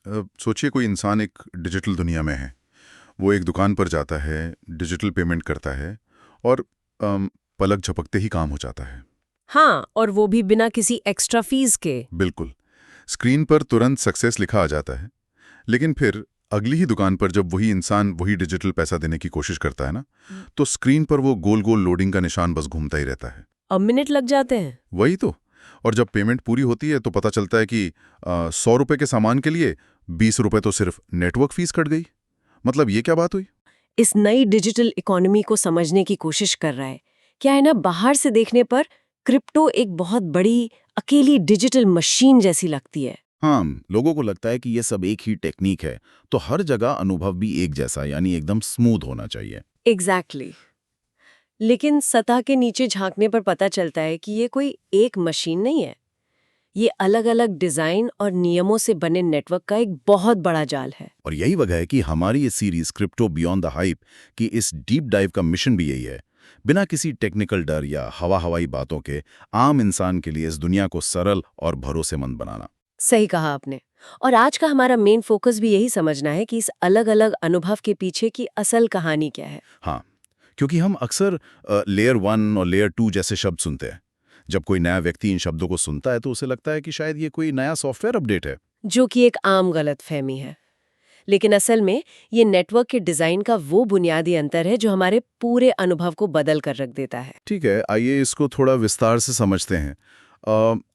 सोचिए कोई इंसान एक डिजिटल दुनिया में है। वो एक दुकान पर जाता है, डिजिटल पेमेंट करता है और पलक झपकते ही काम हो जाता है। हाँ, और वो भी बिना किसी एक्स्ट्रा फीस के। बिल्कुल। स्क्रीन पर तुरंत सक्सेस लिखा आ जाता है। लेकिन फिर अगली ही दुकान पर जब वही इंसान वही डिजिटल पैसा देने की कोशिश करता है ना, तो स्क्रीन पर वो गोल गोल लोडिंग का निशान बस घूमता ही रहता है। अब मिनट लग जाते हैं। वही तो। और जब पेमेंट पूरी होती है तो पता चलता है कि 100 रुपए के सामान के लिए 20 रुपए तो सिर्फ नेटवर्क फीस कट गई। मतलब ये क्या बात हुई? इस नई डिजिटल इकोनॉमी को समझने की कोशिश कर रहा है। क्या है ना, बाहर से देखने पर क्रिप्टो एक बहुत बड़ी अकेली डिजिटल मशीन जैसी लगती है। हाँ, लोगों को लगता है कि ये सब एक ही टेक्निक है, तो हर जगह अनुभव भी एक जैसा यानी एकदम स्मूथ होना चाहिए। एग्जैक्टली लेकिन सतह के नीचे झांकने पर पता चलता है कि ये कोई एक मशीन नहीं है। ये अलग अलग डिजाइन और नियमों से बने नेटवर्क का एक बहुत बड़ा जाल है। और यही वजह है कि हमारी ये series crypto beyond the hype की इस डीप डाइव का मिशन भी यही है। बिना किसी टेक्निकल डर या हवाई बातों के आम इंसान के लिए इस दुनिया को सरल और भरोसेमंद बनाना। सही कहा आपने। और आज का हमारा मेन फोकस भी यही समझना है कि इस अलग अलग अनुभव के पीछे की असल कहानी क्या है। हाँ, क्योंकि हम अक्सर लेयर 1 और लेयर 2 जैसे शब्द सुनते हैं। जब कोई नया व्यक्ति इन शब्दों को सुनता है तो उसे लगता है कि शायद ये कोई नया सॉफ्टवेयर अपडेट है। जो कि एक आम गलतफहमी है। लेकिन असल में ये नेटवर्क के डिजाइन का वो बुनियादी अंतर है जो हमारे पूरे अनुभव को बदल कर रख देता है। ठीक है, आइए इसको थोड़ा विस्तार से समझते हैं।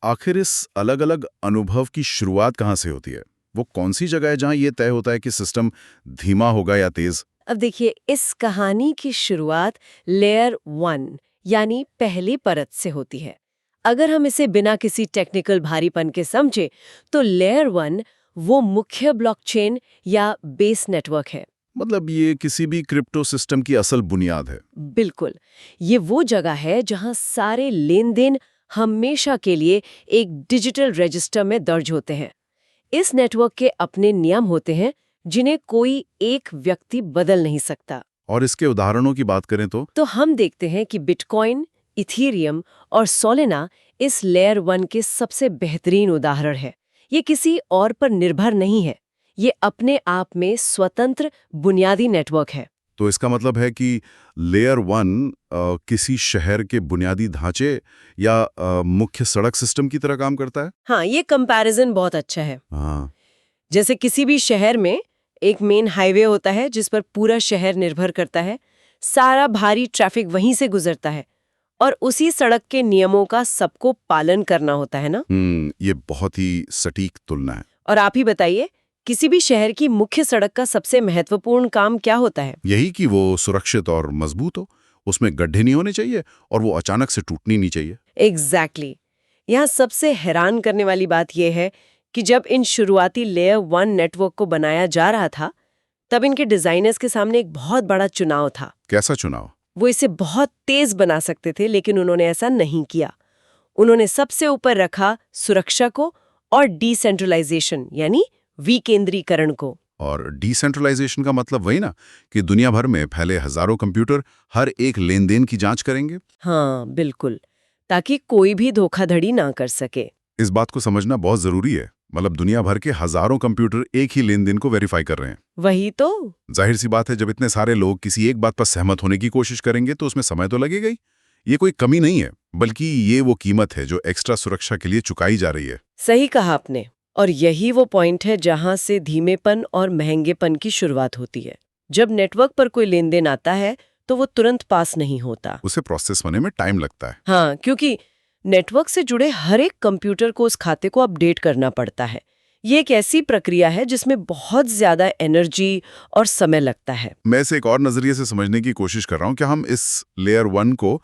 आखिर इस अलग-अलग अनुभव की शुरुआत कहाँ से होती है? वो कौन सी जगह है जहाँ ये तय होता है कि सिस्टम धीमा होगा या तेज? अब देखिए, इस कहानी की शुरुआत लेयर 1 यानी पहली परत से होती है। अगर हम इसे बिना किसी टेक्निकल भारीपन के समझे तो लेयर 1 वो मुख्य ब्लॉकचेन या बेस नेटवर्क है। मतलब ये किसी भी क्रिप्टो सिस्टम की असल बुनियाद है। बिल्कुल, ये वो जगह है जहां सारे लेन देन हमेशा के लिए एक डिजिटल रजिस्टर में दर्ज होते हैं। इस नेटवर्क के अपने नियम होते हैं जिन्हें कोई एक व्यक्ति बदल नहीं सकता। और इसके उदाहरणों की बात करें तो हम देखते हैं कि बिटकॉइन, इथीरियम और सोलेना इस लेयर 1 के सबसे बेहतरीन उदाहरण है। ये किसी और पर निर्भर नहीं है। ये अपने आप में स्वतंत्र बुनियादी नेटवर्क है। तो इसका मतलब है कि लेयर 1 किसी शहर के बुनियादी ढांचे या मुख्य सड़क सिस्टम की तरह काम करता है। हाँ, ये कंपैरिजन बहुत अच्छा है। हाँ, जैसे किसी भी शहर में एक मेन हाईवे होता है जिस पर पूरा शहर निर्भर करता है। सारा भारी ट्रैफिक वहीं से गुजरता है और उसी सड़क के नियमों का सबको पालन करना होता है ना। ये बहुत ही सटीक तुलना है। और आप ही बताइए, किसी भी शहर की मुख्य सड़क का सबसे महत्वपूर्ण काम क्या होता है? यही कि वो सुरक्षित और मजबूत हो, उसमें गड्ढे नहीं होने चाहिए और वो अचानक से टूटनी नहीं चाहिए। एग्जैक्टली यहाँ सबसे हैरान करने वाली बात यह है कि जब इन शुरुआती लेयर 1 नेटवर्क को बनाया जा रहा था, तब इनके डिजाइनर्स के सामने एक बहुत बड़ा चुनाव था। कैसा चुनाव? वो इसे बहुत तेज बना सकते थे, लेकिन उन्होंने ऐसा नहीं किया। उन्होंने सबसे ऊपर रखा सुरक्षा को और डिसेंट्रलाइजेशन यानी विकेंद्रीकरण को। और डिसेंट्रलाइजेशन का मतलब वही ना कि दुनिया भर में फैले हजारों कंप्यूटर हर एक लेन देन की जांच करेंगे। हाँ बिल्कुल, ताकि कोई भी धोखाधड़ी ना कर सके। इस बात को समझना बहुत जरूरी है। मतलब दुनिया भर के हजारों कंप्यूटर एक ही लेन देन को वेरीफाई कर रहे हैं। वही तो। जाहिर सी बात है, जब इतने सारे लोग किसी एक बात पर सहमत होने की कोशिश करेंगे तो उसमें समय तो लगेगा ही। ये कोई कमी नहीं है, बल्कि ये वो कीमत है जो एक्स्ट्रा सुरक्षा के लिए चुकाई जा रही है। सही कहा आपने। और यही वो पॉइंट है जहां से धीमेपन और महंगेपन की शुरुआत होती है। जब नेटवर्क पर कोई लेन देन आता है तो वो तुरंत पास नहीं होता। उसे प्रोसेस होने में टाइम लगता है। हाँ, क्योंकि नेटवर्क से जुड़े हर एक कंप्यूटर को उस खाते को अपडेट करना पड़ता है। ये एक ऐसी प्रक्रिया है जिसमें बहुत ज्यादा एनर्जी और समय लगता है। मैं इसे एक और नजरिए से समझने की कोशिश कर रहा हूँ। क्या हम इस लेयर 1 को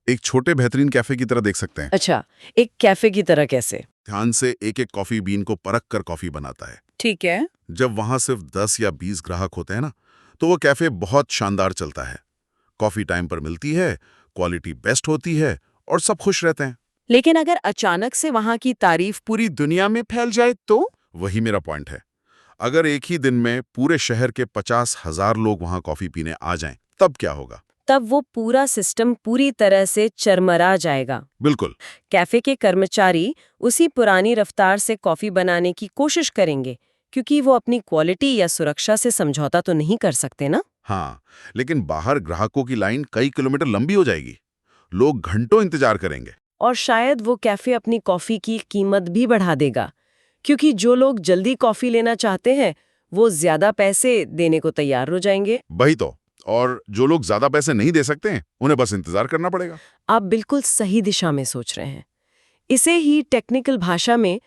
एक छोटे बेहतरीन कैफे की तरह देख सकते हैं? अच्छा, एक कैफे की तरह कैसे? ध्यान से एक एक कॉफी बीन को परख कर कॉफी बनाता है। ठीक है। जब वहां सिर्फ 10 या 20 ग्राहक होते हैं ना, तो वो कैफे बहुत शानदार चलता है। कॉफी टाइम पर मिलती है, क्वालिटी बेस्ट होती है और सब खुश रहते हैं। लेकिन अगर अचानक से वहां की तारीफ पूरी दुनिया में फैल जाए तो? वही मेरा पॉइंट है। अगर एक ही दिन में पूरे शहर के 50,000 लोग वहां कॉफी पीने आ जाएं, तब क्या होगा? तब वो पूरा सिस्टम पूरी तरह से चरमरा जाएगा। बिल्कुल। कैफे के कर्मचारी उसी पुरानी रफ्तार से कॉफी बनाने की कोशिश करेंगे, क्योंकि वो अपनी क्वालिटी या सुरक्षा से समझौता तो नहीं कर सकते ना। हाँ, लेकिन बाहर ग्राहकों की लाइन कई किलोमीटर लंबी हो जाएगी। लोग घंटों इंतजार करेंगे। और शायद वो कैफे अपनी कॉफी की कीमत भी बढ़ा देगा, क्योंकि जो लोग जल्दी कॉफी लेना चाहते हैं वो ज्यादा पैसे देने को तैयार हो जाएंगे। वही तो। और जो लोग ज्यादा पैसे नहीं दे सकते हैं, उन्हें बस इंतजार करना पड़ेगा। आप बिल्कुल सही दिशा में सोच रहे हैं। इसे ही टेक्निकल भाषा में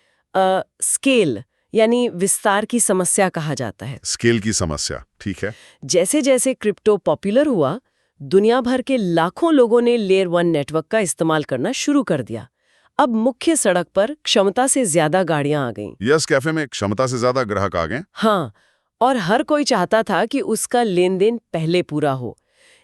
स्केल यानी विस्तार की समस्या कहा जाता है। स्केल की समस्या, ठीक है। जैसे जैसे क्रिप्टो पॉपुलर हुआ, दुनिया भर के लाखों लोगों ने लेयर 1 नेटवर्क का इस्तेमाल करना शुरू कर दिया। अब मुख्य सड़क पर क्षमता से ज्यादा गाड़ियां आ गईं। यस कैफे में क्षमता से ज्यादा ग्राहक आ गए। हाँ, और हर कोई चाहता था कि उसका लेन देन पहले पूरा हो।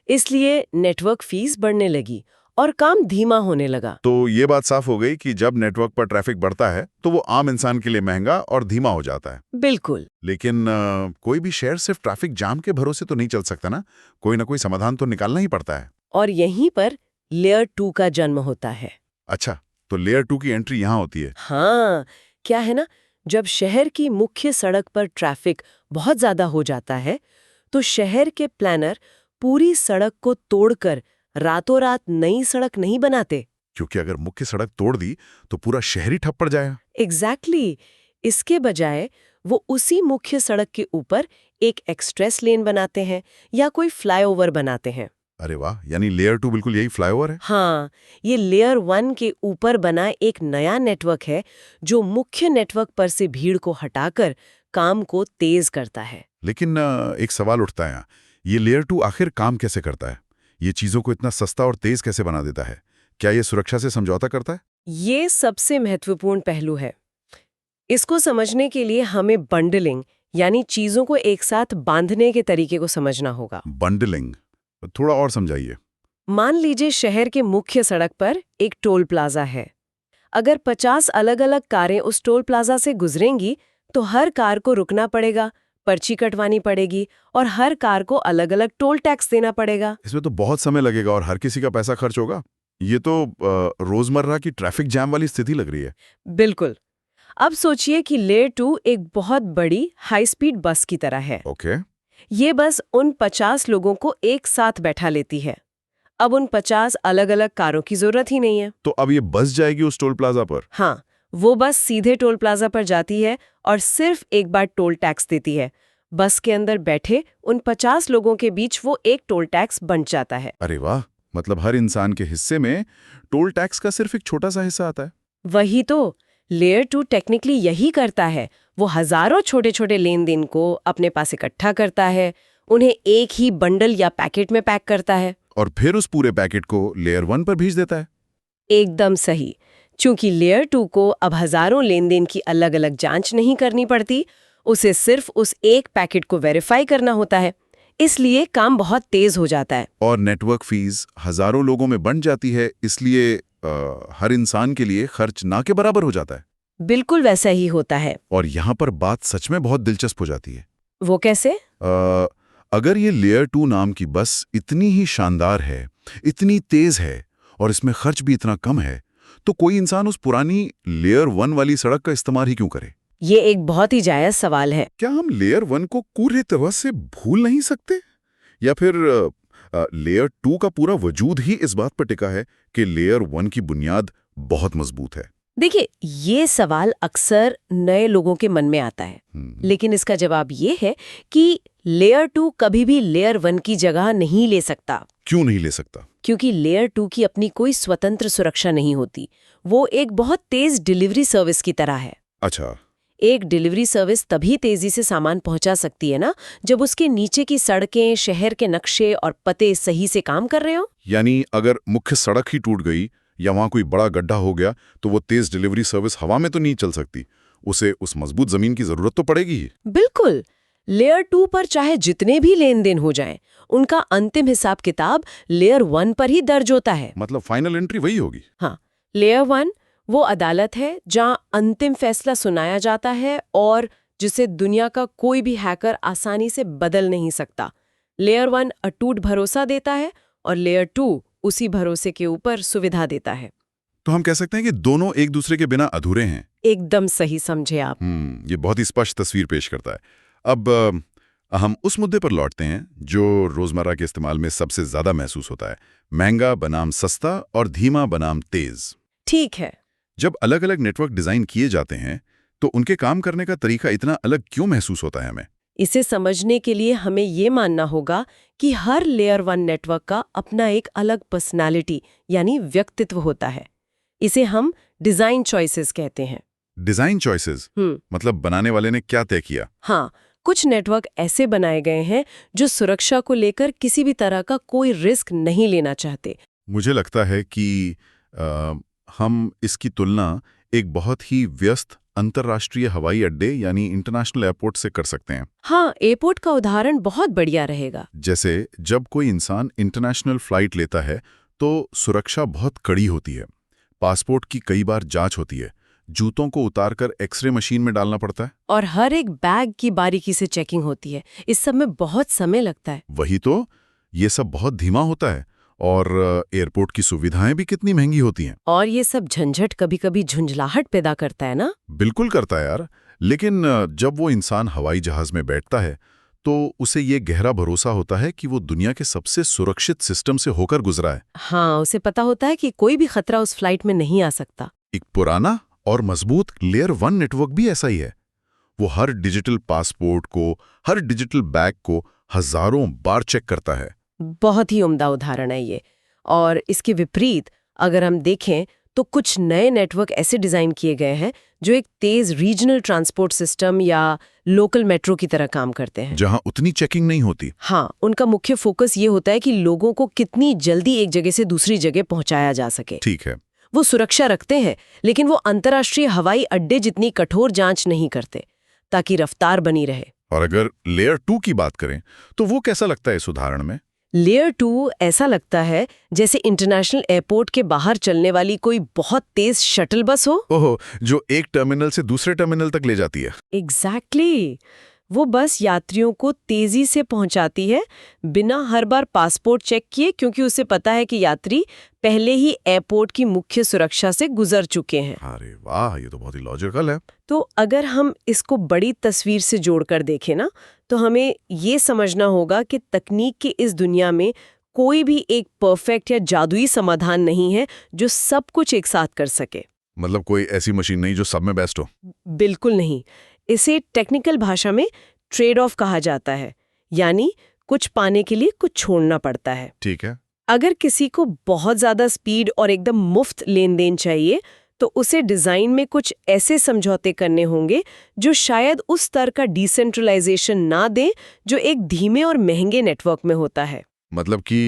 इसलिए नेटवर्क फीस बढ़ने लगी और काम धीमा होने लगा। तो ये बात साफ हो गई कि जब नेटवर्क पर ट्रैफिक बढ़ता है तो वो आम इंसान के लिए महंगा और धीमा हो जाता है। बिल्कुल। लेकिन कोई भी शहर सिर्फ ट्रैफिक जाम के भरोसे तो नहीं चल सकता ना। कोई ना कोई समाधान तो निकालना ही पड़ता है। और यहीं पर लेयर 2 का जन्म होता है। अच्छा, तो लेयर 2 की एंट्री यहाँ होती है। हाँ, क्या है ना, जब शहर की मुख्य सड़क पर ट्रैफिक बहुत ज्यादा हो जाता है तो शहर के प्लानर पूरी सड़क को तोड़कर रातों रात नई सड़क नहीं बनाते। क्योंकि अगर मुख्य सड़क तोड़ दी तो पूरा शहर ही ठप पड़ जाएगा। एग्जैक्टली। इसके बजाय वो उसी मुख्य सड़क के ऊपर एक एक्सप्रेस लेन बनाते हैं या कोई फ्लाईओवर बनाते हैं। अरे वाह, यानी लेयर 2 बिल्कुल यही फ्लाईओवर है। हाँ, ये लेयर 1 के ऊपर बना एक नया नेटवर्क है जो मुख्य नेटवर्क पर से भीड़ को हटाकर काम को तेज करता है। लेकिन एक सवाल उठता है यहाँ, ये लेयर 2 आखिर काम कैसे करता है? ये चीजों को इतना सस्ता और तेज कैसे बना देता है? क्या ये सुरक्षा से समझौता करता है? ये सबसे महत्वपूर्ण पहलू है। इसको समझने के लिए हमें बंडलिंग यानी चीजों को एक साथ बांधने के तरीके को समझना होगा। बंडलिंग, थोड़ा और समझाइए। मान लीजिए शहर के मुख्य सड़क पर एक टोल प्लाजा है। अगर 50 अलग-अलग कारें उस टोल प्लाजा से गुजरेंगी तो हर कार को रुकना पड़ेगा, पर्ची कटवानी पड़ेगी और हर कार को अलग-अलग टोल टैक्स देना पड़ेगा। इसमें तो बहुत समय लगेगा और हर किसी का पैसा खर्च होगा। ये तो रोजमर्रा की ट्रैफिक जैम वाली स्थिति लग रही है। बिल्कुल। अब सोचिए कि लेयर 2 एक बहुत बड़ी हाई स्पीड बस की तरह है। ओके। ये बस उन 50 लोगों को एक साथ बैठा लेती है। अब उन 50 अलग-अलग कारों की जरूरत ही नहीं है। तो अब ये बस जाएगी उस टोल प्लाजा पर? हाँ, वो बस सीधे टोल प्लाजा पर जाती है और सिर्फ एक बार टोल टैक्स देती है। बस के अंदर बैठे उन 50 लोगों के बीच वो एक टोल टैक्स बन जाता है। अरे वाह, मतलब हर इंसान के हिस्से में टोल टैक्स का सिर्फ एक छोटा सा हिस्सा आता है। वही तो, लेयर 2 टेक्निकली यही करता है। वो हजारों छोटे छोटे लेन देन को अपने पास इकट्ठा करता है, उन्हें एक ही बंडल या पैकेट में पैक करता है और फिर उस पूरे पैकेट को लेयर 1 पर भेज देता है। एकदम सही। चूंकि लेयर 2 को अब हजारों लेन देन की अलग अलग जांच नहीं करनी पड़ती, उसे सिर्फ उस एक पैकेट को वेरीफाई करना होता है, इसलिए काम बहुत तेज हो जाता है। और नेटवर्क फीस हजारों लोगों में बंट जाती है, इसलिए हर इंसान के लिए खर्च ना के बराबर हो जाता है। बिल्कुल वैसा ही होता है। और यहाँ पर बात सच में बहुत दिलचस्प हो जाती है। वो कैसे? अगर ये लेयर 2 नाम की बस इतनी ही शानदार है, इतनी तेज है और इसमें खर्च भी इतना कम है, तो कोई इंसान उस पुरानी लेयर 1 वाली सड़क का इस्तेमाल ही क्यों करे? ये एक बहुत ही जायज सवाल है। क्या हम लेयर 1 को पूरी तरह से भूल नहीं सकते? या फिर लेयर 2 का पूरा वजूद ही इस बात पर टिका है कि लेयर 1 की बुनियाद बहुत मजबूत है? देखिए, ये सवाल अक्सर नए लोगों के मन में आता है, लेकिन इसका जवाब ये है कि लेयर 2 कभी भी लेयर 1 की जगह नहीं ले सकता। क्यों नहीं ले सकता? क्योंकि लेयर 2 की अपनी कोई स्वतंत्र सुरक्षा नहीं होती। वो एक बहुत तेज डिलीवरी सर्विस की तरह है। अच्छा। एक डिलीवरी सर्विस तभी तेजी से सामान पहुंचा सकती है ना, जब उसके नीचे की सड़कें, शहर के नक्शे और पते सही से काम कर रहे हो। यानी अगर मुख्य सड़क ही टूट गई या वहां कोई बड़ा गड्ढा हो गया तो वो तेज डिलीवरी सर्विस हवा में तो नहीं चल सकती। उसे उस मजबूत जमीन की जरूरत तो पड़ेगी ही। बिल्कुल। लेयर 2 पर चाहे जितने भी लेन देन हो जाएं, उनका अंतिम हिसाब किताब लेयर 1 पर ही दर्ज होता है। मतलब फाइनल एंट्री वही होगी। हाँ, लेयर 1 वो अदालत है जहां अंतिम फैसला सुनाया जाता है और जिसे दुनिया का कोई भी हैकर आसानी से बदल नहीं सकता। लेयर 1 अटूट भरोसा देता है और लेयर 2 उसी भरोसे के ऊपर सुविधा देता है। तो हम कह सकते हैं कि दोनों एक दूसरे के बिना अधूरे हैं। एकदम सही समझे आप। ये बहुत ही स्पष्ट तस्वीर पेश करता है। अब हम उस मुद्दे पर लौटते हैं जो रोजमर्रा के इस्तेमाल में सबसे ज्यादा महसूस होता है, महंगा बनाम सस्ता और धीमा बनाम तेज। ठीक है। जब अलग अलग नेटवर्क डिजाइन किए जाते हैं तो उनके काम करने का तरीका इतना अलग क्यों महसूस होता है हमें? इसे समझने के लिए हमें ये मानना होगा कि हर लेयर 1 नेटवर्क का अपना एक अलग पर्सनालिटी यानी व्यक्तित्व होता है। इसे हम डिजाइन चॉइसेस कहते हैं। डिजाइन चॉइसेस मतलब बनाने वाले ने क्या तय किया? हाँ, कुछ नेटवर्क ऐसे बनाए गए हैं जो सुरक्षा को लेकर किसी भी तरह का कोई रिस्क नहीं लेना चाहते। मुझे लगता है कि हम इसकी तुलना एक बहुत ही व्यस्त अंतर्राष्ट्रीय हवाई अड्डे यानी इंटरनेशनल एयरपोर्ट से कर सकते हैं। हाँ, एयरपोर्ट का उदाहरण बहुत बढ़िया रहेगा। जैसे जब कोई इंसान इंटरनेशनल फ्लाइट लेता है तो सुरक्षा बहुत कड़ी होती है। पासपोर्ट की कई बार जांच होती है, जूतों को उतारकर एक्सरे मशीन में डालना पड़ता है, और हर एक बैग की बारीकी से चेकिंग होती है। इस सब में बहुत समय लगता है। वही तो, ये सब बहुत धीमा होता है और एयरपोर्ट की सुविधाएं भी कितनी महंगी होती हैं। और ये सब झंझट कभी-कभी झुंझलाहट पैदा करता है ना? बिल्कुल करता है यार। लेकिन जब वो इंसान हवाई जहाज में बैठता है तो उसे ये गहरा भरोसा होता है कि वो दुनिया के सबसे सुरक्षित सिस्टम से होकर गुजरा है। हाँ, उसे पता होता है कि कोई भी खतरा उस फ्लाइट में नहीं आ सकता। एक पुराना और मजबूत लेयर 1 नेटवर्क भी ऐसा ही है। वो हर डिजिटल पासपोर्ट को, हर डिजिटल बैग को हजारों बार चेक करता है। बहुत ही उम्दा उदाहरण है ये। और इसके विपरीत अगर हम देखें तो कुछ नए नेटवर्क ऐसे डिजाइन किए गए हैं जो एक तेज रीजनल ट्रांसपोर्ट सिस्टम या लोकल मेट्रो की तरह काम करते हैं, जहां उतनी चेकिंग नहीं होती। हाँ, उनका मुख्य फोकस ये होता है कि लोगों को कितनी जल्दी एक जगह से दूसरी जगह पहुंचाया जा सके। ठीक है। वो सुरक्षा रखते हैं, लेकिन वो अंतर्राष्ट्रीय हवाई अड्डे जितनी कठोर जांच नहीं करते, ताकि रफ्तार बनी रहे। और अगर लेयर 2 की बात करें तो वो कैसा लगता है इस उदाहरण में? लेयर 2 ऐसा लगता है जैसे इंटरनेशनल एयरपोर्ट के बाहर चलने वाली कोई बहुत तेज शटल बस हो। ओहो, जो एक टर्मिनल से दूसरे टर्मिनल तक ले जाती है। एग्जैक्टली। वो बस यात्रियों को तेजी से पहुंचाती है बिना हर बार पासपोर्ट चेक किए, क्योंकि उसे पता है कि यात्री पहले ही एयरपोर्ट की मुख्य सुरक्षा से गुजर चुके हैं। अरे वाह, ये तो बहुत ही लॉजिकल है। तो अगर हम इसको बड़ी तस्वीर से जोड़कर देखें ना, तो हमें ये समझना होगा कि तकनीक की इस दुनिया में कोई भी एक परफेक्ट या जादुई समाधान नहीं है जो सब कुछ एक साथ कर सके। मतलब कोई ऐसी मशीन नहीं जो सब में बेस्ट हो। बिल्कुल नहीं। इसे टेक्निकल भाषा में ट्रेड ऑफ कहा जाता है, यानी कुछ पाने के लिए कुछ छोड़ना पड़ता है। ठीक है। अगर किसी को बहुत ज्यादा स्पीड और एकदम मुफ्त लेन देन चाहिए तो उसे डिजाइन में कुछ ऐसे समझौते करने होंगे जो शायद उस स्तर का डिसेंट्रलाइजेशन ना दे जो एक धीमे और महंगे नेटवर्क में होता है। मतलब कि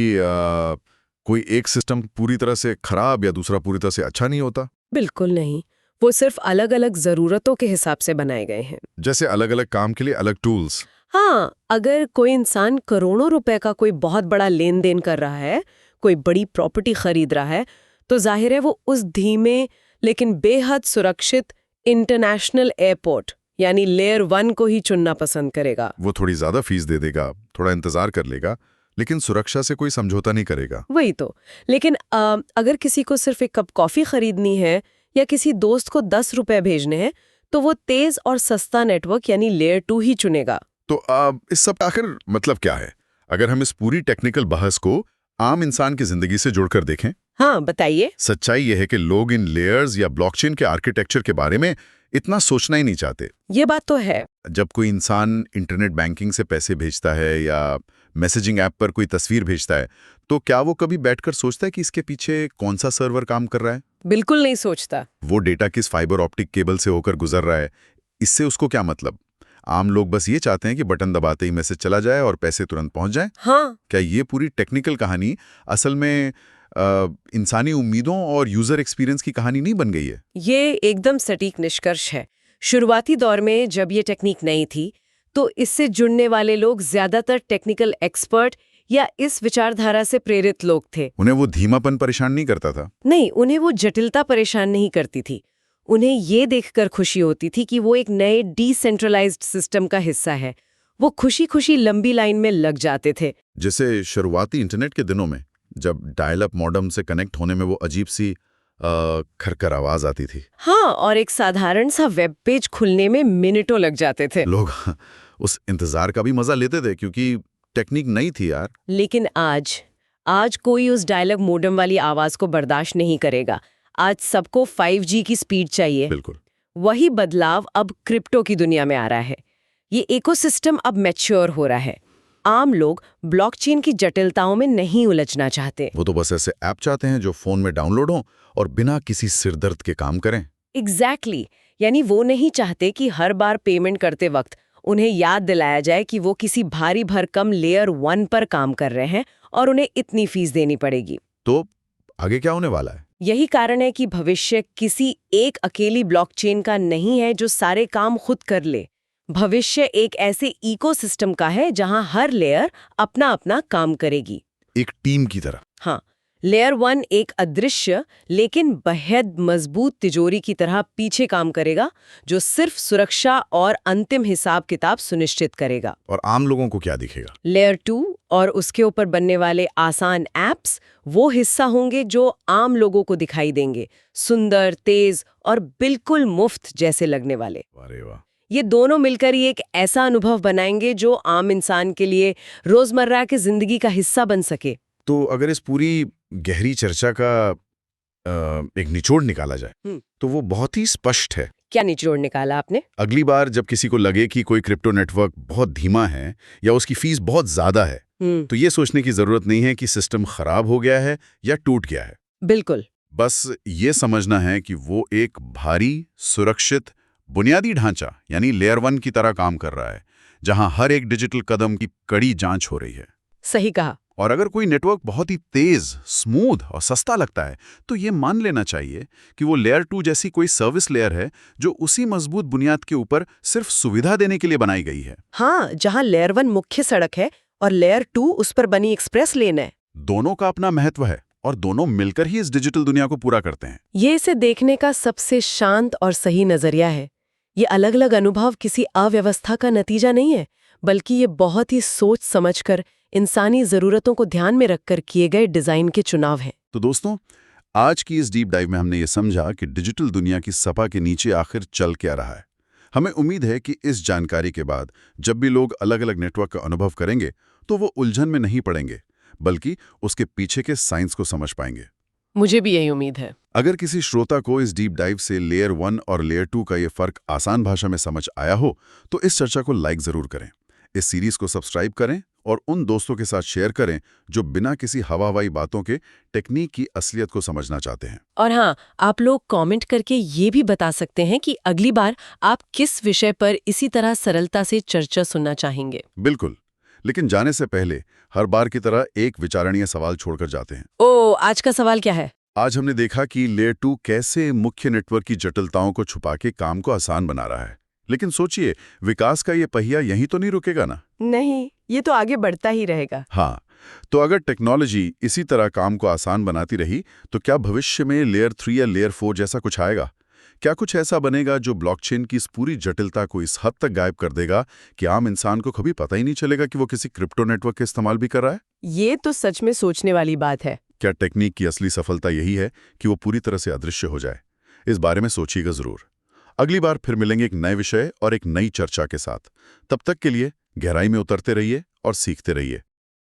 कोई एक सिस्टम पूरी तरह से खराब या दूसरा पूरी तरह से अच्छा नहीं होता। बिल्कुल नहीं। वो सिर्फ अलग अलग जरूरतों के हिसाब से बनाए गए हैं। जैसे अलग अलग काम के लिए अलग टूल्स। हाँ, अगर कोई इंसान करोड़ों रुपए का कोई बहुत बड़ा लेन देन कर रहा है, कोई बड़ी प्रॉपर्टी खरीद रहा है, तो जाहिर है वो उस धीमे लेकिन बेहद सुरक्षित इंटरनेशनल एयरपोर्ट यानी लेयर 1 को ही चुनना पसंद करेगा। वो थोड़ी ज्यादा फीस दे देगा, थोड़ा इंतजार कर लेगा, लेकिन सुरक्षा से कोई समझौता नहीं करेगा। वही तो। लेकिन अगर किसी को सिर्फ एक कप कॉफी खरीदनी है या किसी दोस्त को 10 रुपए भेजने हैं, तो वो तेज और सस्ता नेटवर्क यानी लेयर 2 ही चुनेगा। तो इस सब आखिर मतलब क्या है? अगर हम इस पूरी टेक्निकल बहस को आम इंसान की जिंदगी से जोड़कर देखें। हाँ, बताइए। सच्चाई यह है कि लोग इन लेयर्स या ब्लॉकचेन के आर्किटेक्चर के बारे में इतना सोचना ही नहीं चाहते। ये बात तो है। जब कोई इंसान इंटरनेट बैंकिंग से पैसे भेजता है या मैसेजिंग ऐप पर कोई तस्वीर भेजता है, तो क्या वो कभी बैठकर सोचता है कि इसके पीछे कौन सा सर्वर काम कर रहा है? बिल्कुल नहीं सोचता। वो डेटा किस फाइबर ऑप्टिक केबल से होकर गुजर रहा है, इससे उसको क्या मतलब? आम लोग बस ये चाहते हैं कि बटन दबाते ही मैसेज चला जाए और पैसे तुरंत पहुंच जाएं। हाँ। क्या ये पूरी टेक्निकल कहानी असल में इंसानी उम्मीदों और यूजर एक्सपीरियंस की कहानी नहीं बन गई है? ये एकदम सटीक निष्कर्ष है। शुरुआती दौर में जब ये टेक्निक नई थी, तो इससे जुड़ने वाले लोग ज्यादातर टेक्निकल एक्सपर्ट या इस विचारधारा से प्रेरित लोग थे। उन्हें वो धीमापन परेशान नहीं करता था। नहीं, उन्हें वो जटिलता परेशान नहीं करती थी। उन्हें ये देखकर खुशी होती थी कि वो एक नए डिसेंट्रलाइज्ड सिस्टम का हिस्सा है। वो खुशी-खुशी लंबी लाइन में लग जाते थे। जैसे शुरुआती इंटरनेट के दिनों में जब डायल अप मॉडेम से कनेक्ट होने में वो अजीब सी खरखर आवाज आती थी। हाँ, और एक साधारण सा वेब पेज खुलने में मिनटों लग जाते थे। लोग उस इंतजार का भी मजा लेते थे क्योंकि टेक्निक नई थी यार। लेकिन आज कोई उस डायलॉग मोडेम वाली आवाज को बर्दाश्त नहीं करेगा। आज सबको 5G की स्पीड चाहिए। बिल्कुल। वही बदलाव अब क्रिप्टो की दुनिया में आ रहा है। ये इकोसिस्टम अब मैच्योर हो रहा है। आम लोग ब्लॉकचेन की जटिलताओं में नहीं उलझना चाहते। वो तो बस ऐसे ऐप चाहते हैं जो फोन में डाउनलोड हों और बिना किसी सिरदर्द के काम करें। एग्जैक्टली यानी वो नहीं चाहते कि हर बार पेमेंट करते वक्त उन्हें याद दिलाया जाए कि वो किसी भारी भरकम लेयर 1 पर काम कर रहे हैं और उन्हें इतनी फीस देनी पड़ेगी। तो आगे क्या होने वाला है? यही कारण है कि भविष्य किसी एक अकेली ब्लॉकचेन का नहीं है जो सारे काम खुद कर ले। भविष्य एक ऐसे इकोसिस्टम का है जहां हर लेयर अपना अपना काम करेगी। एक टीम की तरह। हाँ, लेयर 1 एक अदृश्य लेकिन बेहद मजबूत तिजोरी की तरह पीछे काम करेगा, जो सिर्फ सुरक्षा और अंतिम हिसाब किताब सुनिश्चित करेगा। और आम लोगों को क्या दिखेगा? लेयर 2 और उसके ऊपर बनने वाले आसान ऐप्स वो हिस्सा होंगे जो आम लोगों को दिखाई देंगे, सुंदर, तेज और बिल्कुल मुफ्त जैसे लगने वाले। अरे वाह। ये दोनों मिलकर ही एक ऐसा अनुभव बनाएंगे जो आम इंसान के लिए रोजमर्रा की जिंदगी का हिस्सा बन सके। तो अगर इस पूरी गहरी चर्चा का एक निचोड़ निकाला जाए तो वो बहुत ही स्पष्ट है। क्या निचोड़ निकाला आपने? अगली बार जब किसी को लगे कि कोई क्रिप्टो नेटवर्क बहुत धीमा है या उसकी फीस बहुत ज्यादा है, तो ये सोचने की जरूरत नहीं है कि सिस्टम खराब हो गया है या टूट गया है। बिल्कुल। बस ये समझना है कि वो एक भारी, सुरक्षित, बुनियादी ढांचा यानी लेयर 1 की तरह काम कर रहा है, जहां हर एक डिजिटल कदम की कड़ी जांच हो रही है। सही कहा। और अगर कोई नेटवर्क बहुत ही तेज, स्मूथ और सस्ता लगता है, तो ये मान लेना चाहिए कि वो लेयर 2 जैसी कोई सर्विस लेयर है जो उसी मजबूत बुनियाद के ऊपर सिर्फ सुविधा देने के लिए बनाई गई है। हाँ, जहाँ लेयर 1 मुख्य सड़क है और लेयर 2 उस पर बनी एक्सप्रेस लेन है। दोनों का अपना महत्व है और दोनों मिलकर ही इस डिजिटल दुनिया को पूरा करते हैं। ये इसे देखने का सबसे शांत और सही नजरिया है। ये अलग-अलग अनुभव किसी अव्यवस्था का नतीजा नहीं है, बल्कि ये बहुत ही सोच समझकर इंसानी जरूरतों को ध्यान में रखकर किए गए डिजाइन के चुनाव हैं। तो दोस्तों, आज की इस डीप डाइव में हमने ये समझा कि डिजिटल दुनिया की सपा के नीचे आखिर चल क्या रहा है। हमें उम्मीद है कि इस जानकारी के बाद जब भी लोग अलग अलग नेटवर्क का अनुभव करेंगे तो वो उलझन में नहीं पड़ेंगे, बल्कि उसके पीछे के साइंस को समझ पाएंगे। मुझे भी यही उम्मीद है। अगर किसी श्रोता को इस डीप डाइव से लेयर 1 और लेयर 2 का ये फर्क आसान भाषा में समझ आया हो तो इस चर्चा को लाइक जरूर करें, इस सीरीज को सब्सक्राइब करें और उन दोस्तों के साथ शेयर करें जो बिना किसी हवाई बातों के टेक्निक की असलियत को समझना चाहते हैं। और हाँ, आप लोग कमेंट करके ये भी बता सकते हैं कि अगली बार आप किस विषय पर इसी तरह सरलता से चर्चा सुनना चाहेंगे। बिल्कुल, लेकिन जाने से पहले हर बार की तरह एक विचारणीय सवाल छोड़कर जाते हैं। आज का सवाल क्या है? आज हमने देखा कि लेयर 2 कैसे मुख्य नेटवर्क की जटिलताओं को छुपा के काम को आसान बना रहा है। लेकिन सोचिए, विकास का ये पहिया यहीं तो नहीं रुकेगा ना? नहीं, ये तो आगे बढ़ता ही रहेगा। हाँ, तो अगर टेक्नोलॉजी इसी तरह काम को आसान बनाती रही तो क्या भविष्य में लेयर 3 या लेयर 4 जैसा कुछ आएगा? क्या कुछ ऐसा बनेगा जो ब्लॉकचेन की इस पूरी जटिलता को इस हद तक गायब कर देगा कि आम इंसान को कभी पता ही नहीं चलेगा कि वो किसी क्रिप्टो नेटवर्क का इस्तेमाल भी कर रहा है? ये तो सच में सोचने वाली बात है। क्या टेक्निक की असली सफलता यही है कि वो पूरी तरह से अदृश्य हो जाए? इस बारे में सोचिएगा जरूर। अगली बार फिर मिलेंगे एक नए विषय और एक नई चर्चा के साथ। तब तक के लिए गहराई में उतरते रहिए और सीखते रहिए।